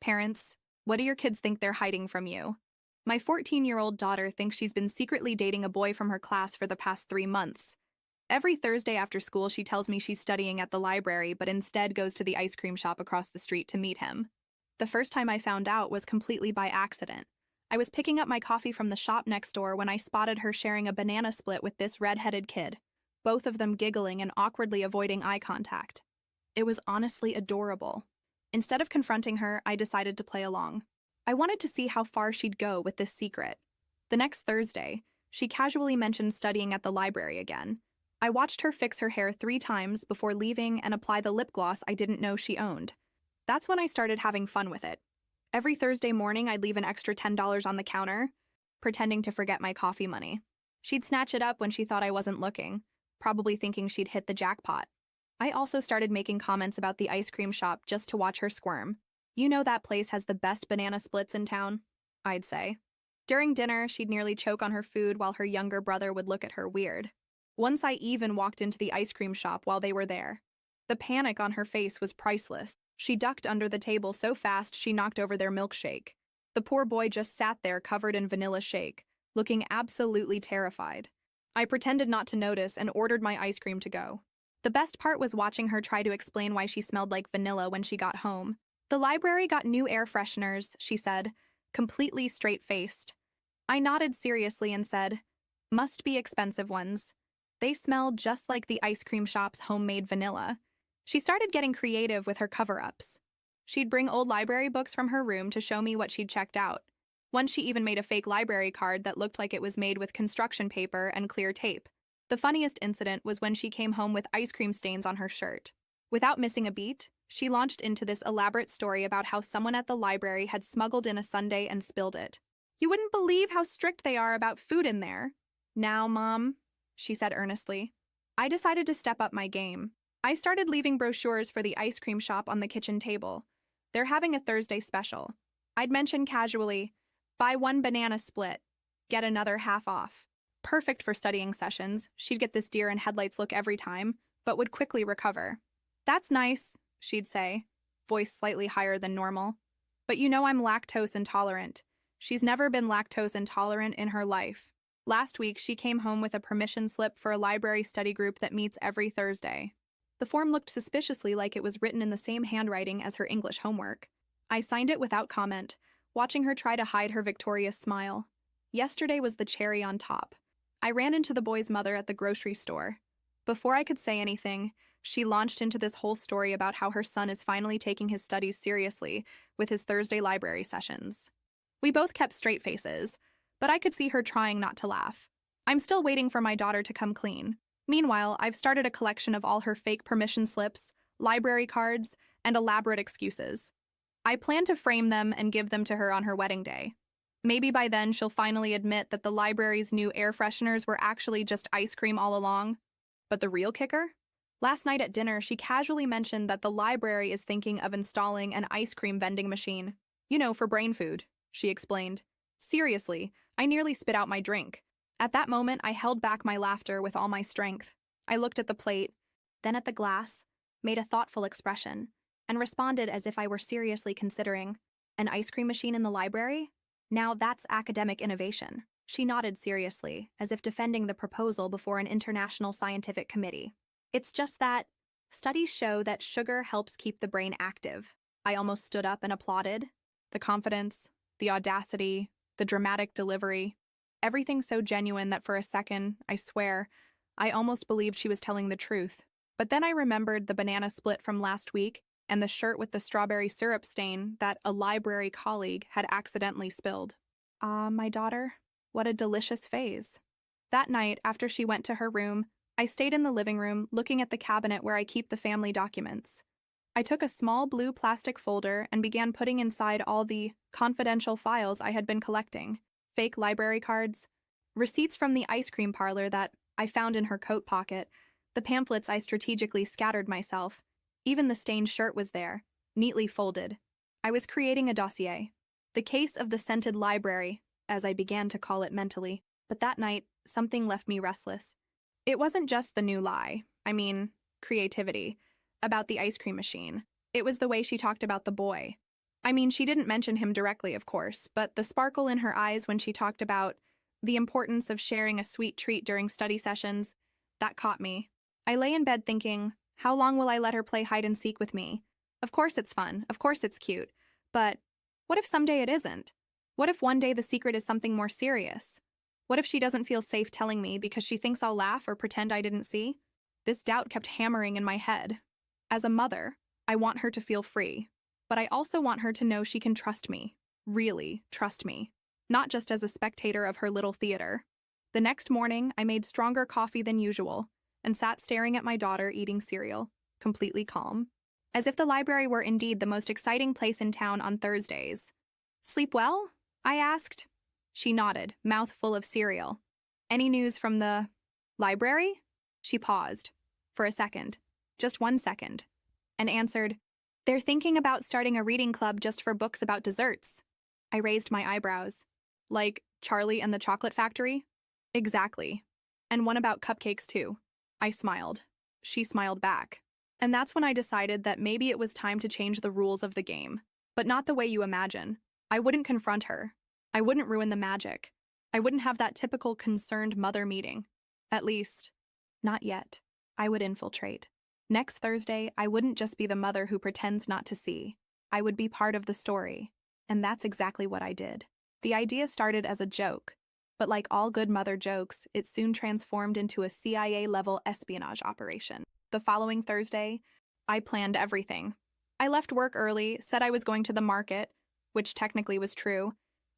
Parents, what do your kids think they're hiding from you? My 14-year-old daughter thinks she's been secretly dating a boy from her class for the past 3 months. Every Thursday after school, she tells me she's studying at the library, but instead goes to the ice cream shop across the street to meet him. The first time I found out was completely by accident. I was picking up my coffee from the shop next door when I spotted her sharing a banana split with this red-headed kid, both of them giggling and awkwardly avoiding eye contact. It was honestly adorable. Instead of confronting her, I decided to play along. I wanted to see how far she'd go with this secret. The next Thursday, she casually mentioned studying at the library again. I watched her fix her hair 3 times before leaving and apply the lip gloss I didn't know she owned. That's when I started having fun with it. Every Thursday morning, I'd leave an extra $10 on the counter, pretending to forget my coffee money. She'd snatch it up when she thought I wasn't looking, probably thinking she'd hit the jackpot. I also started making comments about the ice cream shop just to watch her squirm. You know that place has the best banana splits in town, I'd say. During dinner, she'd nearly choke on her food while her younger brother would look at her weird. Once I even walked into the ice cream shop while they were there. The panic on her face was priceless. She ducked under the table so fast she knocked over their milkshake. The poor boy just sat there covered in vanilla shake, looking absolutely terrified. I pretended not to notice and ordered my ice cream to go. The best part was watching her try to explain why she smelled like vanilla when she got home. The library got new air fresheners, she said, completely straight-faced. I nodded seriously and said, must be expensive ones. They smelled just like the ice cream shop's homemade vanilla. She started getting creative with her cover-ups. She'd bring old library books from her room to show me what she'd checked out. Once she even made a fake library card that looked like it was made with construction paper and clear tape. The funniest incident was when she came home with ice cream stains on her shirt. Without missing a beat, she launched into this elaborate story about how someone at the library had smuggled in a sundae and spilled it. You wouldn't believe how strict they are about food in there. Now, Mom, she said earnestly, I decided to step up my game. I started leaving brochures for the ice cream shop on the kitchen table. They're having a Thursday special. I'd mention casually, buy 1 banana split, get another half off. Perfect for studying sessions. She'd get this deer in headlights look every time, but would quickly recover. That's nice, she'd say, voice slightly higher than normal. But you know I'm lactose intolerant. She's never been lactose intolerant in her life. Last week, she came home with a permission slip for a library study group that meets every Thursday. The form looked suspiciously like it was written in the same handwriting as her English homework. I signed it without comment, watching her try to hide her victorious smile. Yesterday was the cherry on top. I ran into the boy's mother at the grocery store. Before I could say anything, she launched into this whole story about how her son is finally taking his studies seriously with his Thursday library sessions. We both kept straight faces, but I could see her trying not to laugh. I'm still waiting for my daughter to come clean. Meanwhile, I've started a collection of all her fake permission slips, library cards, and elaborate excuses. I plan to frame them and give them to her on her wedding day. Maybe by then she'll finally admit that the library's new air fresheners were actually just ice cream all along. But the real kicker? Last night at dinner, she casually mentioned that the library is thinking of installing an ice cream vending machine. You know, for brain food, she explained. Seriously, I nearly spit out my drink. At that moment, I held back my laughter with all my strength. I looked at the plate, then at the glass, made a thoughtful expression, and responded as if I were seriously considering, an ice cream machine in the library? Now that's academic innovation. She nodded seriously, as if defending the proposal before an international scientific committee. It's just that studies show that sugar helps keep the brain active. I almost stood up and applauded. The confidence, the audacity, the dramatic delivery. Everything so genuine that for a second, I swear, I almost believed she was telling the truth. But then I remembered the banana split from last week and the shirt with the strawberry syrup stain that a library colleague had accidentally spilled. Ah, my daughter, what a delicious phase. That night, after she went to her room, I stayed in the living room looking at the cabinet where I keep the family documents. I took a small blue plastic folder and began putting inside all the confidential files I had been collecting. Fake library cards, receipts from the ice cream parlor that I found in her coat pocket, the pamphlets I strategically scattered myself. Even the stained shirt was there, neatly folded. I was creating a dossier. The case of the scented library, as I began to call it mentally. But that night, something left me restless. It wasn't just the new lie, creativity, about the ice cream machine. It was the way she talked about the boy. I mean, she didn't mention him directly, of course, but the sparkle in her eyes when she talked about the importance of sharing a sweet treat during study sessions, that caught me. I lay in bed thinking, how long will I let her play hide and seek with me? Of course it's fun, of course it's cute, but what if someday it isn't? What if one day the secret is something more serious? What if she doesn't feel safe telling me because she thinks I'll laugh or pretend I didn't see? This doubt kept hammering in my head. As a mother, I want her to feel free, but I also want her to know she can trust me, really trust me, not just as a spectator of her little theater. The next morning, I made stronger coffee than usual and sat staring at my daughter eating cereal, completely calm, as if the library were indeed the most exciting place in town on Thursdays. "Sleep well?" I asked. She nodded, mouth full of cereal. "Any news from the library?" She paused for a second, just 1 second, and answered, "They're thinking about starting a reading club just for books about desserts." I raised my eyebrows. "Like Charlie and the Chocolate Factory?" "Exactly. And one about cupcakes, too." I smiled. She smiled back. And that's when I decided that maybe it was time to change the rules of the game. But not the way you imagine. I wouldn't confront her. I wouldn't ruin the magic. I wouldn't have that typical concerned mother meeting. At least, not yet. I would infiltrate. Next Thursday, I wouldn't just be the mother who pretends not to see. I would be part of the story. And that's exactly what I did. The idea started as a joke, but like all good mother jokes, it soon transformed into a CIA-level espionage operation. The following Thursday, I planned everything. I left work early, said I was going to the market, which technically was true,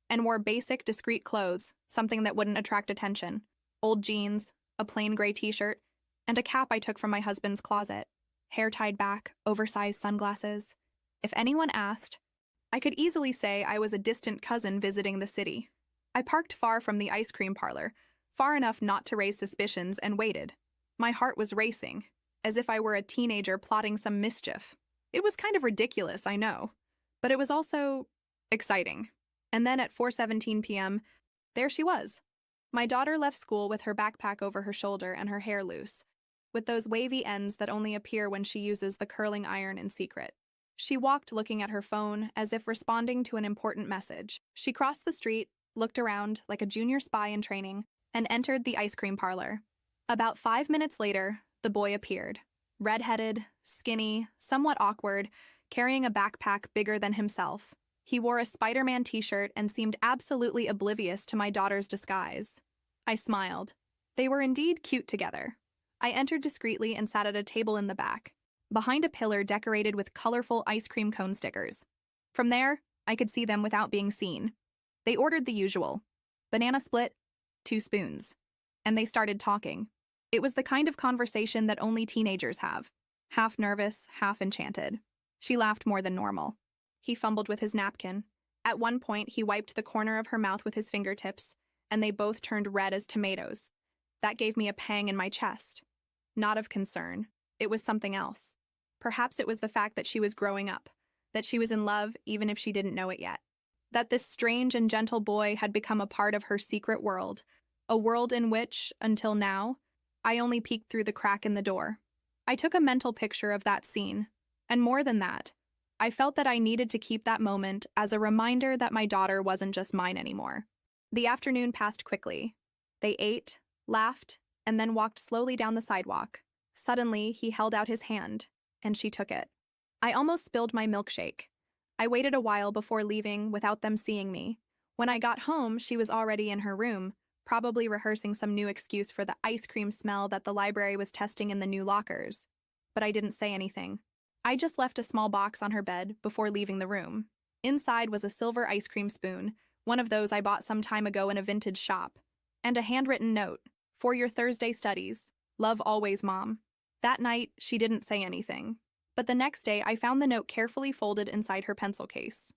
and wore basic, discreet clothes, something that wouldn't attract attention. Old jeans, a plain gray t-shirt, and a cap I took from my husband's closet. Hair tied back, oversized sunglasses. If anyone asked, I could easily say I was a distant cousin visiting the city. I parked far from the ice cream parlor, far enough not to raise suspicions, and waited. My heart was racing, as if I were a teenager plotting some mischief. It was kind of ridiculous, I know, but it was also exciting. And then at 4:17 p.m., there she was. My daughter left school with her backpack over her shoulder and her hair loose, with those wavy ends that only appear when she uses the curling iron in secret. She walked looking at her phone as if responding to an important message. She crossed the street, looked around like a junior spy in training, and entered the ice cream parlor. About 5 minutes later, the boy appeared. Red-headed, skinny, somewhat awkward, carrying a backpack bigger than himself. He wore a Spider-Man t-shirt and seemed absolutely oblivious to my daughter's disguise. I smiled. They were indeed cute together. I entered discreetly and sat at a table in the back, behind a pillar decorated with colorful ice cream cone stickers. From there, I could see them without being seen. They ordered the usual. Banana split, 2 spoons. And they started talking. It was the kind of conversation that only teenagers have. Half nervous, half enchanted. She laughed more than normal. He fumbled with his napkin. At one point, he wiped the corner of her mouth with his fingertips, and they both turned red as tomatoes. That gave me a pang in my chest. Not of concern. It was something else. Perhaps it was the fact that she was growing up, that she was in love even if she didn't know it yet. That this strange and gentle boy had become a part of her secret world, a world in which, until now, I only peeked through the crack in the door. I took a mental picture of that scene, and more than that, I felt that I needed to keep that moment as a reminder that my daughter wasn't just mine anymore. The afternoon passed quickly. They ate, laughed, and then walked slowly down the sidewalk. Suddenly, he held out his hand, and she took it. I almost spilled my milkshake. I waited a while before leaving without them seeing me. When I got home, she was already in her room, probably rehearsing some new excuse for the ice cream smell that the library was testing in the new lockers. But I didn't say anything. I just left a small box on her bed before leaving the room. Inside was a silver ice cream spoon, one of those I bought some time ago in a vintage shop, and a handwritten note, "For your Thursday studies. Love always, Mom." That night, she didn't say anything. But the next day, I found the note carefully folded inside her pencil case,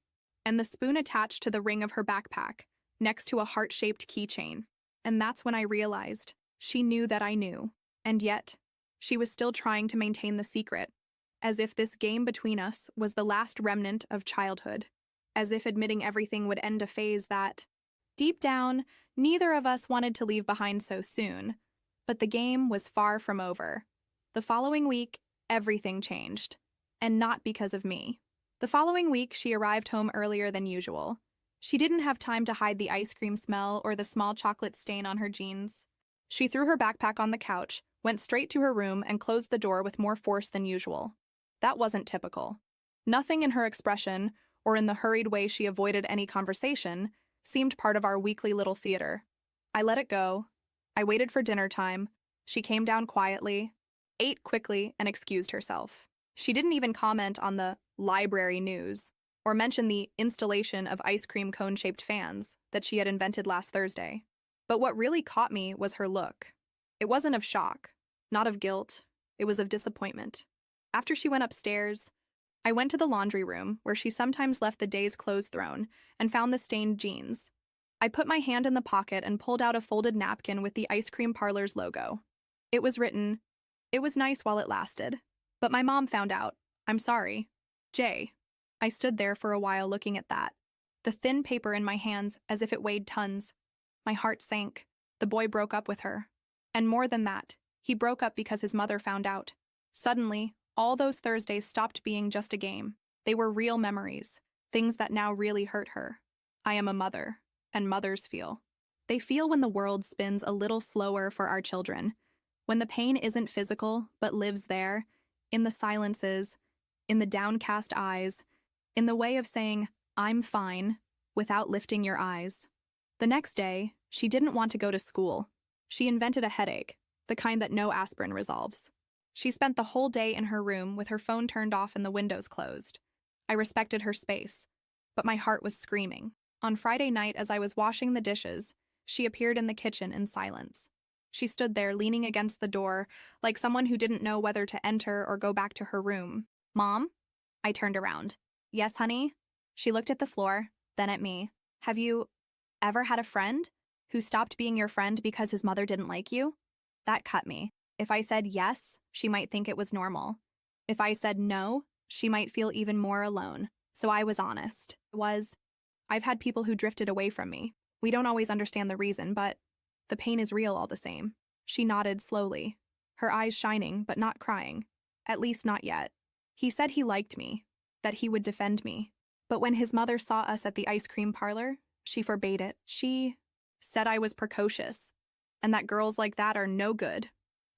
and the spoon attached to the ring of her backpack, next to a heart-shaped keychain. And that's when I realized she knew that I knew, and yet she was still trying to maintain the secret, as if this game between us was the last remnant of childhood, as if admitting everything would end a phase that, deep down, neither of us wanted to leave behind so soon. But the game was far from over. The following week, everything changed, and not because of me. The following week, she arrived home earlier than usual. She didn't have time to hide the ice cream smell or the small chocolate stain on her jeans. She threw her backpack on the couch, went straight to her room, and closed the door with more force than usual. That wasn't typical. Nothing in her expression, or in the hurried way she avoided any conversation, seemed part of our weekly little theater. I let it go. I waited for dinner time. She came down quietly, ate quickly, and excused herself. She didn't even comment on the library news or mention the installation of ice cream cone-shaped fans that she had invented last Thursday. But what really caught me was her look. It wasn't of shock, not of guilt. It was of disappointment. After she went upstairs, I went to the laundry room, where she sometimes left the day's clothes thrown, and found the stained jeans. I put my hand in the pocket and pulled out a folded napkin with the ice cream parlor's logo. It was written, "It was nice while it lasted. But my mom found out. I'm sorry. Jay." I stood there for a while looking at that, the thin paper in my hands as if it weighed tons. My heart sank. The boy broke up with her. And more than that, he broke up because his mother found out. Suddenly, all those Thursdays stopped being just a game. They were real memories, things that now really hurt her. I am a mother, and mothers feel. They feel when the world spins a little slower for our children, when the pain isn't physical but lives there, in the silences, in the downcast eyes, in the way of saying, "I'm fine," without lifting your eyes. The next day, she didn't want to go to school. She invented a headache, the kind that no aspirin resolves. She spent the whole day in her room with her phone turned off and the windows closed. I respected her space, but my heart was screaming. On Friday night, as I was washing the dishes, she appeared in the kitchen in silence. She stood there leaning against the door, like someone who didn't know whether to enter or go back to her room. "Mom?" I turned around. "Yes, honey?" She looked at the floor, then at me. "Have you ever had a friend who stopped being your friend because his mother didn't like you?" That cut me. If I said yes, she might think it was normal. If I said no, she might feel even more alone. So I was honest. I've had people who drifted away from me. We don't always understand the reason, but the pain is real all the same. She nodded slowly, her eyes shining but not crying. At least not yet. He said he liked me, that he would defend me. But when his mother saw us at the ice cream parlor, she forbade it. She said I was precocious, and that girls like that are no good.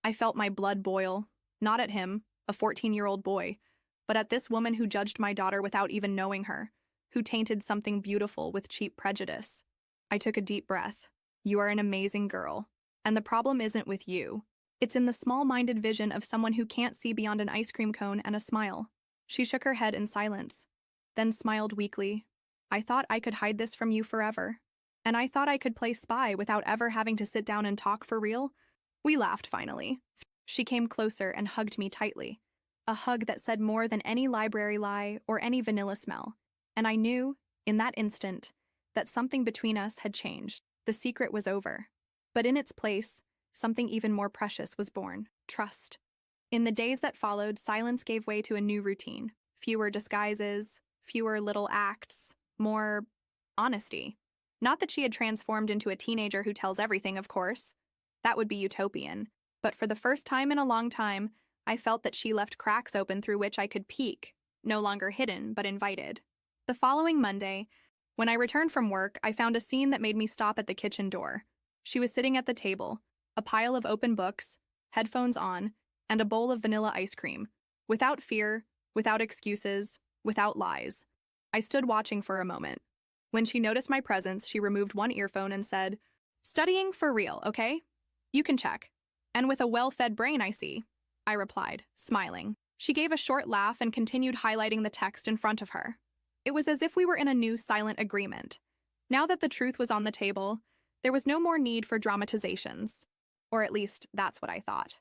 I felt my blood boil, not at him, a 14-year-old boy, but at this woman who judged my daughter without even knowing her, who tainted something beautiful with cheap prejudice. I took a deep breath. You are an amazing girl, and the problem isn't with you. It's in the small-minded vision of someone who can't see beyond an ice cream cone and a smile. She shook her head in silence, then smiled weakly. I thought I could hide this from you forever. And I thought I could play spy without ever having to sit down and talk for real. We laughed finally. She came closer and hugged me tightly. A hug that said more than any library lie or any vanilla smell. And I knew, in that instant, that something between us had changed. The secret was over. But in its place, something even more precious was born: trust. In the days that followed, silence gave way to a new routine. Fewer disguises, fewer little acts, more honesty. Not that she had transformed into a teenager who tells everything, of course. That would be utopian. But for the first time in a long time, I felt that she left cracks open through which I could peek, no longer hidden, but invited. The following Monday, when I returned from work, I found a scene that made me stop at the kitchen door. She was sitting at the table, a pile of open books, headphones on, and a bowl of vanilla ice cream. Without fear, without excuses, without lies. I stood watching for a moment. When she noticed my presence, she removed one earphone and said, "Studying for real, okay? You can check. And with a well-fed brain, I see," I replied, smiling. She gave a short laugh and continued highlighting the text in front of her. It was as if we were in a new silent agreement. Now that the truth was on the table, there was no more need for dramatizations. Or at least, that's what I thought.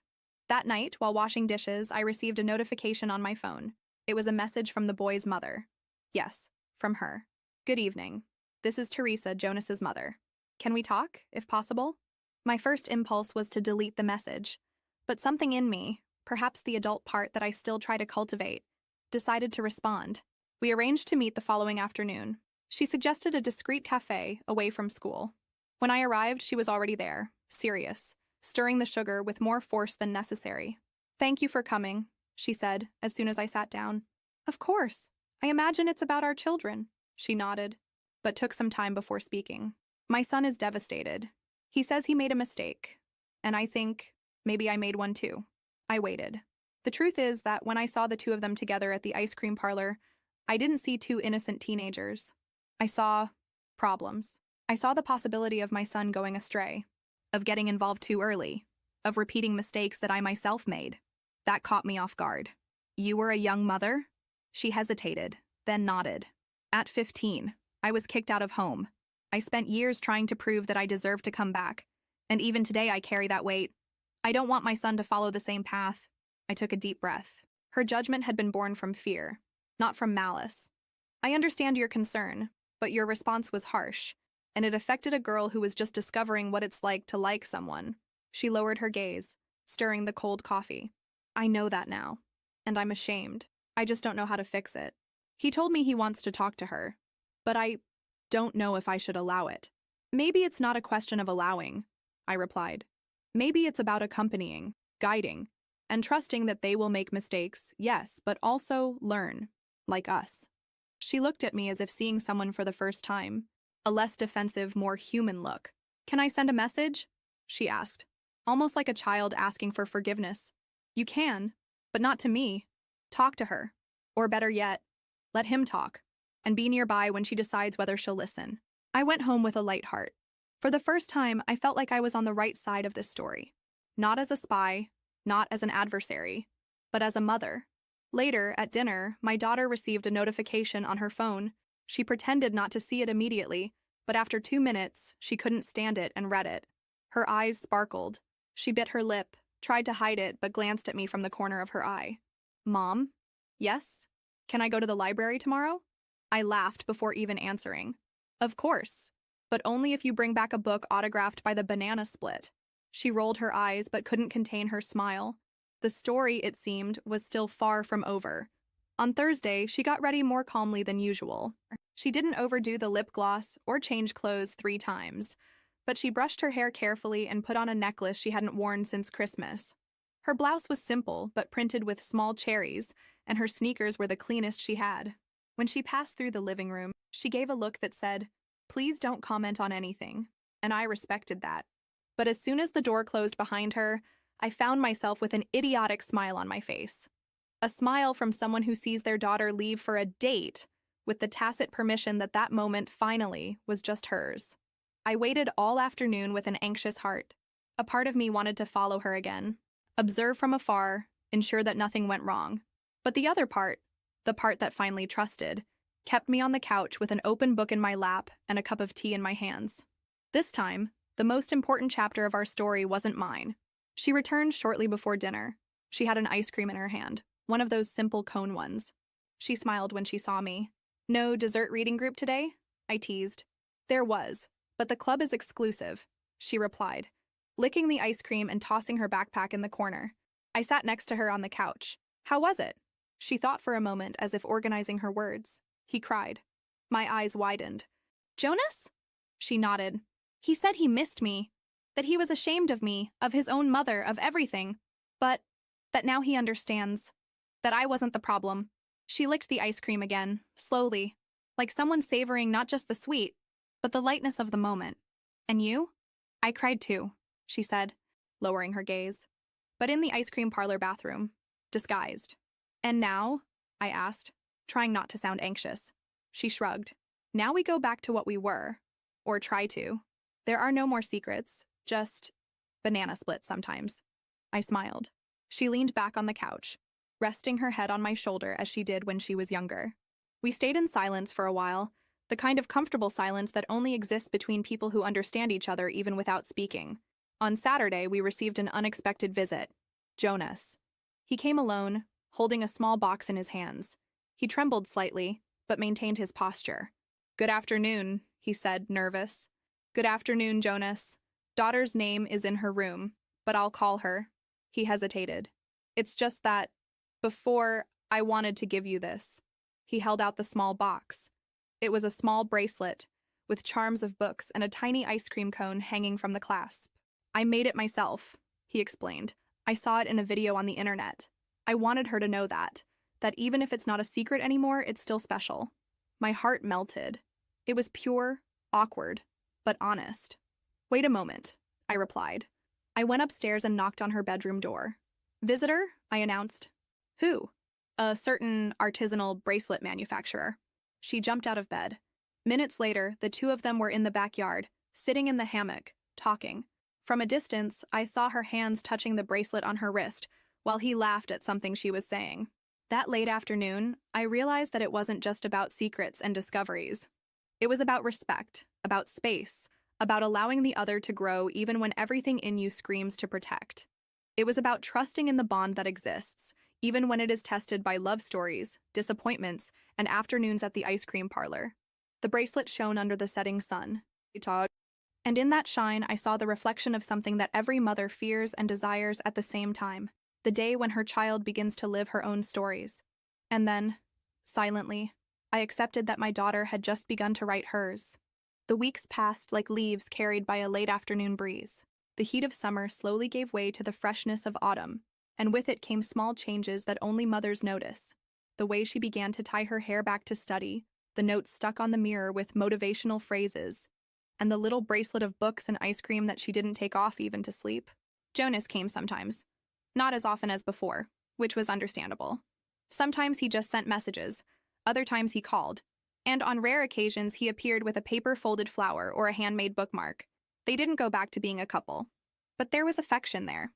That night, while washing dishes, I received a notification on my phone. It was a message from the boy's mother. Yes, from her. "Good evening. This is Teresa, Jonas's mother. Can we talk, if possible?" My first impulse was to delete the message, but something in me, perhaps the adult part that I still try to cultivate, decided to respond. We arranged to meet the following afternoon. She suggested a discreet cafe away from school. When I arrived, she was already there, serious, stirring the sugar with more force than necessary. "Thank you for coming," she said, as soon as I sat down. "Of course," I imagine it's about our children, she nodded, but took some time before speaking. My son is devastated. He says he made a mistake, and I think maybe I made one too. I waited. The truth is that when I saw the two of them together at the ice cream parlor, I didn't see two innocent teenagers. I saw problems. I saw the possibility of my son going astray, of getting involved too early, of repeating mistakes that I myself made. That caught me off guard. You were a young mother? She hesitated, then nodded. At 15, I was kicked out of home. I spent years trying to prove that I deserved to come back, and even today I carry that weight. I don't want my son to follow the same path. I took a deep breath. Her judgment had been born from fear, not from malice. I understand your concern, but your response was harsh, and it affected a girl who was just discovering what it's like to like someone. She lowered her gaze, stirring the cold coffee. I know that now, and I'm ashamed. I just don't know how to fix it. He told me he wants to talk to her, but I don't know if I should allow it. Maybe it's not a question of allowing, I replied. Maybe it's about accompanying, guiding, and trusting that they will make mistakes, yes, but also learn, like us. She looked at me as if seeing someone for the first time, a less defensive, more human look. Can I send a message? She asked, almost like a child asking for forgiveness. You can, but not to me. Talk to her. Or better yet, let him talk, and be nearby when she decides whether she'll listen. I went home with a light heart. For the first time, I felt like I was on the right side of this story. Not as a spy, not as an adversary, but as a mother. Later, at dinner, my daughter received a notification on her phone. She pretended not to see it immediately, but after 2 minutes, she couldn't stand it and read it. Her eyes sparkled. She bit her lip, tried to hide it, but glanced at me from the corner of her eye. Mom? Yes? Can I go to the library tomorrow? I laughed before even answering. Of course, but only if you bring back a book autographed by the Banana Split. She rolled her eyes but couldn't contain her smile. The story, it seemed, was still far from over. On Thursday, she got ready more calmly than usual. She didn't overdo the lip gloss or change clothes 3 times, but she brushed her hair carefully and put on a necklace she hadn't worn since Christmas. Her blouse was simple but printed with small cherries, and her sneakers were the cleanest she had. When she passed through the living room, she gave a look that said, "Please don't comment on anything," and I respected that. But as soon as the door closed behind her, I found myself with an idiotic smile on my face. A smile from someone who sees their daughter leave for a date with the tacit permission that that moment finally was just hers. I waited all afternoon with an anxious heart. A part of me wanted to follow her again, observe from afar, ensure that nothing went wrong. But the other part, the part that finally trusted, kept me on the couch with an open book in my lap and a cup of tea in my hands. This time, the most important chapter of our story wasn't mine. She returned shortly before dinner. She had an ice cream in her hand, one of those simple cone ones. She smiled when she saw me. No dessert reading group today? I teased. There was, but the club is exclusive, she replied, licking the ice cream and tossing her backpack in the corner. I sat next to her on the couch. How was it? She thought for a moment as if organizing her words. He cried. My eyes widened. Jonas? She nodded. He said he missed me, that he was ashamed of me, of his own mother, of everything, but that now he understands, that I wasn't the problem. She licked the ice cream again, slowly, like someone savoring not just the sweet, but the lightness of the moment. And you? I cried too, she said, lowering her gaze. But in the ice cream parlor bathroom, disguised. And now? I asked, trying not to sound anxious. She shrugged. Now we go back to what we were, or try to. There are no more secrets, just banana splits sometimes. I smiled. She leaned back on the couch, resting her head on my shoulder as she did when she was younger. We stayed in silence for a while, the kind of comfortable silence that only exists between people who understand each other even without speaking. On Saturday, we received an unexpected visit. Jonas. He came alone, holding a small box in his hands. He trembled slightly, but maintained his posture. Good afternoon, he said, nervous. Good afternoon, Jonas. Daughter's name is in her room, but I'll call her. He hesitated. It's just that, before, I wanted to give you this. He held out the small box. It was a small bracelet, with charms of books and a tiny ice cream cone hanging from the clasp. I made it myself, he explained. I saw it in a video on the internet. I wanted her to know that that even if it's not a secret anymore, it's still special. My heart melted. It was pure, awkward, but honest. Wait a moment, I replied. I went upstairs and knocked on her bedroom door. Visitor, I announced. Who? A certain artisanal bracelet manufacturer. She jumped out of bed. Minutes later, the two of them were in the backyard, sitting in the hammock, talking. From a distance, I saw her hands touching the bracelet on her wrist, while he laughed at something she was saying. That late afternoon, I realized that it wasn't just about secrets and discoveries. It was about respect, about space, about allowing the other to grow even when everything in you screams to protect. It was about trusting in the bond that exists, even when it is tested by love stories, disappointments, and afternoons at the ice cream parlor. The bracelet shone under the setting sun. And in that shine, I saw the reflection of something that every mother fears and desires at the same time, the day when her child begins to live her own stories. And then, silently, I accepted that my daughter had just begun to write hers. The weeks passed like leaves carried by a late afternoon breeze. The heat of summer slowly gave way to the freshness of autumn, and with it came small changes that only mothers notice. The way she began to tie her hair back to study, the notes stuck on the mirror with motivational phrases, and the little bracelet of books and ice cream that she didn't take off even to sleep. Jonas came sometimes. Not as often as before, which was understandable. Sometimes he just sent messages, other times he called, and on rare occasions he appeared with a paper-folded flower or a handmade bookmark. They didn't go back to being a couple. But there was affection there,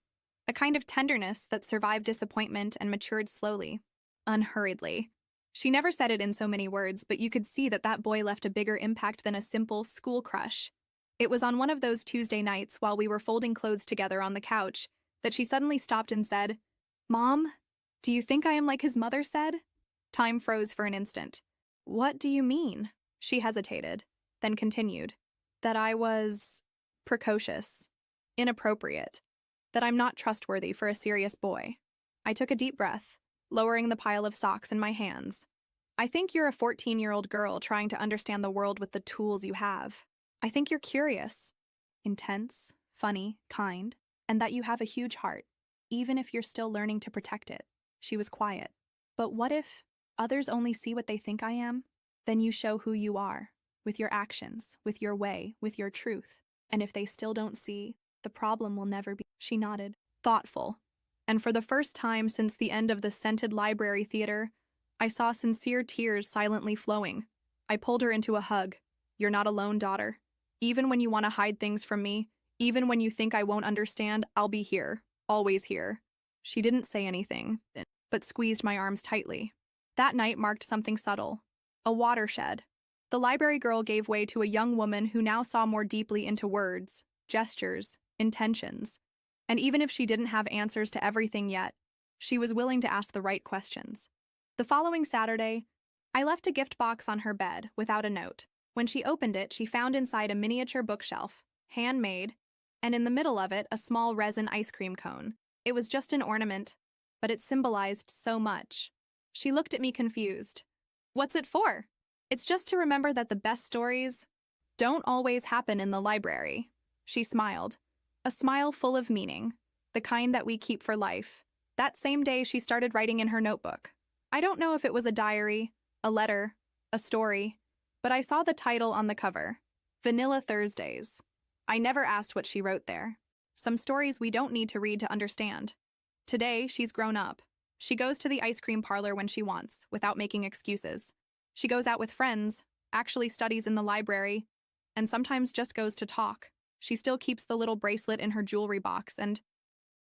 a kind of tenderness that survived disappointment and matured slowly, unhurriedly. She never said it in so many words, but you could see that that boy left a bigger impact than a simple school crush. It was on one of those Tuesday nights while we were folding clothes together on the couch that she suddenly stopped and said, "Mom, do you think I am like his mother said?" Time froze for an instant. "What do you mean?" She hesitated, then continued, "That I was precocious, inappropriate, that I'm not trustworthy for a serious boy." I took a deep breath, lowering the pile of socks in my hands. "I think you're a 14-year-old girl trying to understand the world with the tools you have. I think you're curious, intense, funny, kind, and that you have a huge heart, even if you're still learning to protect it." She was quiet. "But what if others only see what they think I am? Then you show who you are, with your actions, with your way, with your truth. And if they still don't see, the problem will never be." She nodded, thoughtful. And for the first time since the end of the scented library theater, I saw sincere tears silently flowing. I pulled her into a hug. "You're not alone, daughter. Even when you want to hide things from me, even when you think I won't understand, I'll be here, always here." She didn't say anything, but squeezed my arms tightly. That night marked something subtle, a watershed. The library girl gave way to a young woman who now saw more deeply into words, gestures, intentions. And even if she didn't have answers to everything yet, she was willing to ask the right questions. The following Saturday, I left a gift box on her bed without a note. When she opened it, she found inside a miniature bookshelf, handmade, and in the middle of it, a small resin ice cream cone. It was just an ornament, but it symbolized so much. She looked at me confused. "What's it for?" "It's just to remember that the best stories don't always happen in the library." She smiled, a smile full of meaning, the kind that we keep for life. That same day, she started writing in her notebook. I don't know if it was a diary, a letter, a story, but I saw the title on the cover, Vanilla Thursdays. I never asked what she wrote there. Some stories we don't need to read to understand. Today, she's grown up. She goes to the ice cream parlor when she wants, without making excuses. She goes out with friends, actually studies in the library, and sometimes just goes to talk. She still keeps the little bracelet in her jewelry box, and